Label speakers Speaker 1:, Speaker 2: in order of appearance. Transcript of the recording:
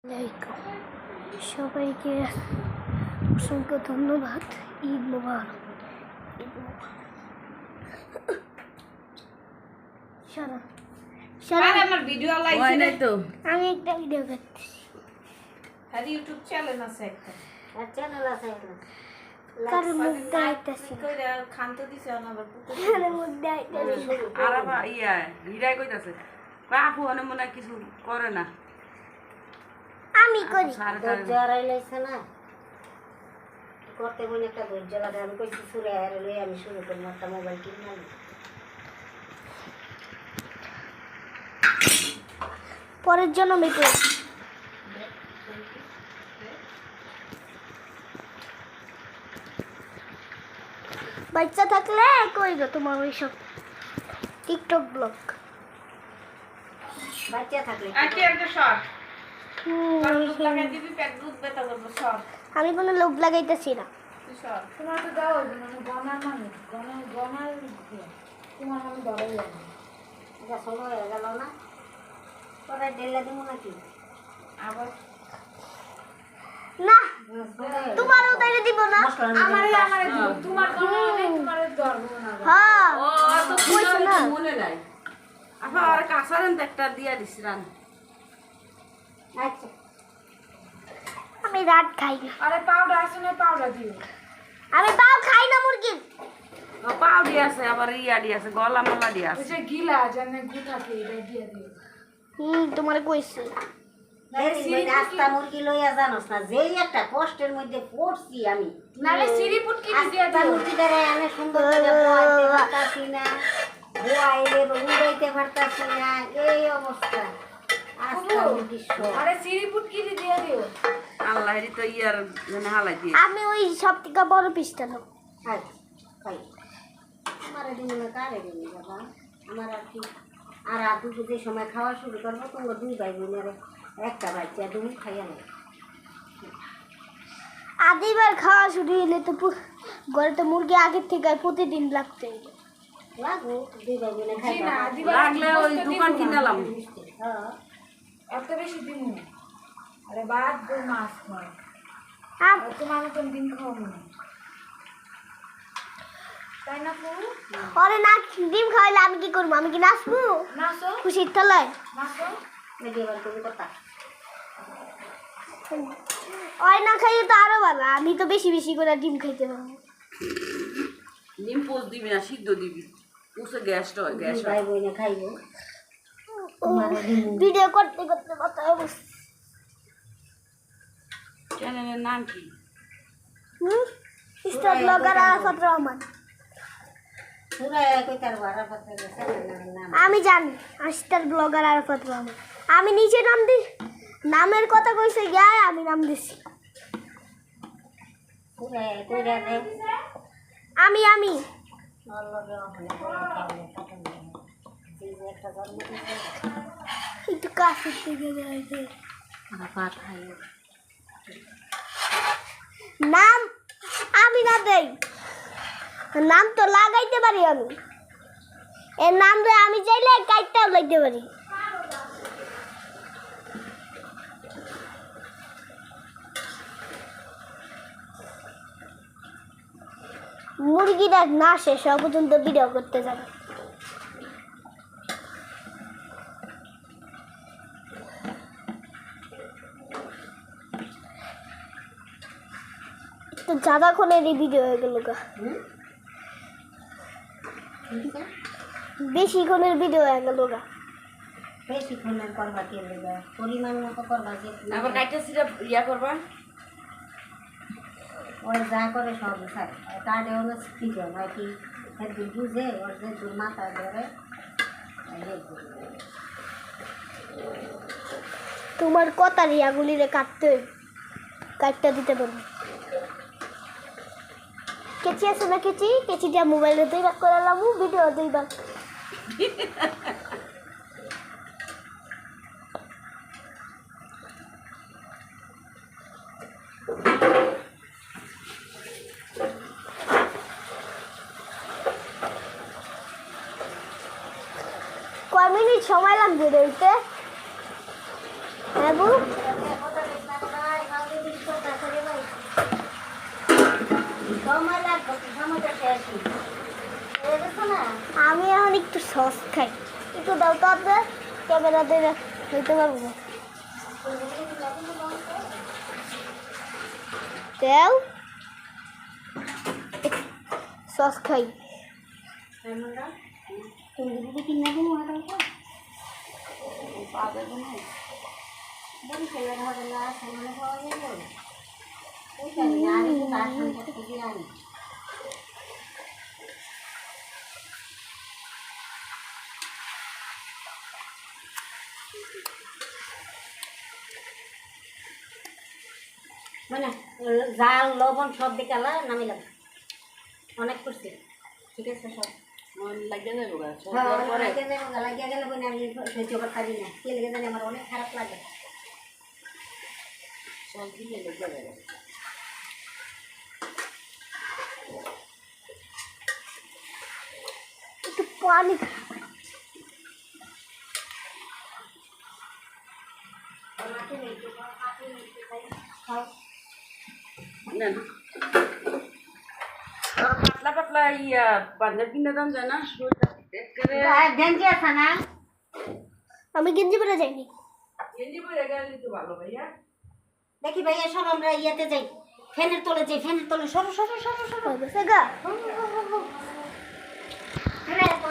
Speaker 1: আলাইকুম সবাইকে অসংখ্য ধন্যবাদ। ঈদ মোবারক।
Speaker 2: আমার ভিডিও লাইছে না তো।
Speaker 1: আমি একটা ভিডিও করতেছি।
Speaker 2: আর ইউটিউব চ্যানেল আছে একটা।
Speaker 3: আর চ্যানেল আছে
Speaker 1: কার মুখ দেখাইতেছি
Speaker 2: কইরা খানতো দিছে আবার পুতো।
Speaker 1: কার মুখ দেখাইতেছি
Speaker 4: আর ইয়া হিরাই কইতাছে বাপু অনেক মনে হয় কিছু করে না।
Speaker 1: আমি করি।
Speaker 3: ধৈর্য হারাইলাইছে না করতে মনে একটা ধৈর্য লাগে। আমি কইছি সুরে হারাইলে আমি শুরু করবো একটা মোবাইল কিনে
Speaker 1: পরের জন্য আমি করি। বাচ্চা থাকলে কইরো তোমার ওইসব টিকটক ব্লগ।
Speaker 3: বাচ্চা থাকলে
Speaker 2: আজকে একটা শর্ট দুধ লাগাই দিবি পেট দুধ বেতা করবো শর্ট।
Speaker 1: আমি কোনো লোভ লাগাইতেছি না।
Speaker 2: শর্ট
Speaker 5: তোমার তো দাও মানে গনার মানুষ গনার তোমার আমি ধরাই যাবে
Speaker 3: এটা সময় হয়ে গেল না পরে ডেলা দিব নাকি
Speaker 2: আবার
Speaker 1: না তোমারও তাইলে দিব না।
Speaker 5: আমারে তোমার গনা নেই তোমার ধরবো না।
Speaker 1: হ্যাঁ
Speaker 4: ও তো কইছ না মনে নাই। আবার আর কাঁচারেন একটা দিয়া দিছিলাম।
Speaker 3: আচ্ছা
Speaker 1: আমি রাত খাই না।
Speaker 5: আরে পাউডার আছে না পাউডার দিও।
Speaker 1: আমি পাও খাই না মুরগির।
Speaker 4: পাও দিয়া আছে আবার ইয়া দিয়া আছে গলা মালা দিয়া
Speaker 5: ওই
Speaker 4: আছে।
Speaker 5: যে গিলা জানে গু থাকে এটা দিয়ে দিও।
Speaker 1: তোমার কইছে
Speaker 3: আস্তা মুরগি লইয়া জানোস না যেই একটা কষ্টের মধ্যে পড়ছি আমি
Speaker 5: নালে সিরিপুট কি দিয়ে
Speaker 3: আস্তা
Speaker 5: দিও।
Speaker 3: মুরগি দ্বারা আমি সুন্দর করে বোয়াইতে পারতাছি না বোয়াইলে উড়াইতে পারতাছি না এই অবস্থা আস্তা মুরগির সব
Speaker 5: আরে সিরিপুট কি দিয়ে দিও।
Speaker 4: আল্লাহ এরি তো ইয়ার জানে হালাই দিয়ে।
Speaker 1: আমি ওই সব থেকে বড় পিসটা নেব।
Speaker 3: আচ্ছা ভাই আমার এদিন কারে দিন বাবা আমার আর কি আর আদু যে সময় খাওয়া শুরু করবো তোমার দুই ভাই বোনের একটা বাচ্চা তুমি খাইয়া নেই
Speaker 1: আদিবার খাওয়া শুরু হলে তো ঘরে তো মুরগি আগের থেকে প্রতিদিন লাগতে
Speaker 3: লাগো দুই ভাই বোনে
Speaker 5: জি না
Speaker 3: খাই
Speaker 5: দিবা
Speaker 4: লাগলে ওই দোকান কিনালাম।
Speaker 3: হ্যাঁ
Speaker 5: এত বেশি দিন না। আরে বাদ গো মাছ খাও।
Speaker 1: আর
Speaker 5: আর তোমার মতন দিন খাওয়াবো না। তাই না ফুল
Speaker 1: ওরে না ডিম খাওয়াইলে আমি কি করবো? আমি কি নাচবো
Speaker 5: নাচো
Speaker 1: খুশির তলায়?
Speaker 5: নাচো
Speaker 3: দেখি এবার তুমি কথা
Speaker 1: ওই না খাইয়ে তো আরো ভালো। আমি তো বেশি বেশি করে ডিম খাইতে পারবো।
Speaker 4: ডিম পোষ দিবি না সিদ্ধ দিবি। পুষে গ্যাসটা হয় গ্যাস
Speaker 3: দুই
Speaker 4: হয়।
Speaker 3: ভাই বোনে খাইবো তোমার
Speaker 1: ভিডিও করতে করতে কথা বলছি।
Speaker 4: চ্যানেলের নাম কি?
Speaker 1: Star blogger Arafat Rahman.
Speaker 3: পুরা কই তার বাড়া পাতা গেছে নাম
Speaker 1: আমি জানি স্টার ব্লগার আরাফাত রহমান। আমি নিচে নাম দি নামের কথা কইছে গিয়া আমি নাম দিছি।
Speaker 3: পুরা কইরা দে
Speaker 1: আমি
Speaker 3: নলগে ওখানে খাইলে কাটন এই যে একটা জন্ম দিছে
Speaker 1: একটু কাছে থেকে যাইছে।
Speaker 3: ভাত খাইও
Speaker 1: নাম আমি না দেই, নাম তো লাগাইতে পারি আমি। এর নাম দিয়ে আমি চাইলে কাইটটাও লাগাইতে পারি। মুরগিটা না শেষ হওয়া পর্যন্ত ভিডিও করতে যাবে। তো যাদাক্ষণের এই ভিডিও হয়ে গেল গা, বেশিক্ষণের ভিডিও হয়ে গেল গা।
Speaker 3: বেশিক্ষণের করবা কি লেগে পরিমাণ মতো করবা যে
Speaker 4: আবার কাইটা সিরা ইয়া করবা।
Speaker 3: ওই যা করে সব স্যার কার্ডে অনেক ঠিক হয় কি একদিন বুঝে ওর যে তোর মাথা ধরে
Speaker 1: তোমার কথা রিয়াগুলিরে কাটতে দিতে পারবো। কেচি আছে না কেচি দিয়া মোবাইলে 2 ভাগ করে লামু ভিডিও 2 ভাগ। কয় মিনিট সময় লাগবে রইতে? হ্যাঁ বউ
Speaker 3: সময় শেষ হয়ে গেছে না।
Speaker 1: আমি এখন একটু সস খাই, একটু দাও তো আপনি, ক্যামেরা দিয়ে হইতে পারবো না। দেও সস খাই।
Speaker 3: আমরা তুমি যদি কিনে দিন ওটা
Speaker 4: পাবে না
Speaker 3: বলি ছেলের হবে না সামনে পাওয়া যাবে ওই জানি না আমি তো তার সঙ্গে খুবই আনি মানে জাল লবণ সব দিকে নামিলাম অনেক করছি ঠিক আছে সব
Speaker 4: লাগিয়ে যাবে গা
Speaker 3: হ্যাঁ লাগিয়ে গেলে বলে আমি সহ্য করতে পারি না কে লেগে জানি আমার অনেক খারাপ লাগে
Speaker 4: সব দিলে লেগে যাবে
Speaker 1: একটু পানি
Speaker 4: নেন আর পাতলা পাতলা ইয়া পাঞ্জাব কিনে দাম যায় না
Speaker 3: গেঞ্জি আছে না
Speaker 1: আমি গেঞ্জি পরে যাইনি।
Speaker 4: গেঞ্জি পরে গেলে তো ভালো ভাইয়া
Speaker 3: দেখি ভাইয়া সব আমরা ইয়েতে যাই ফ্যানের তলে যাই ফ্যানের তলে সরো সরো সরো সরো
Speaker 1: হয়ে গেছে গা।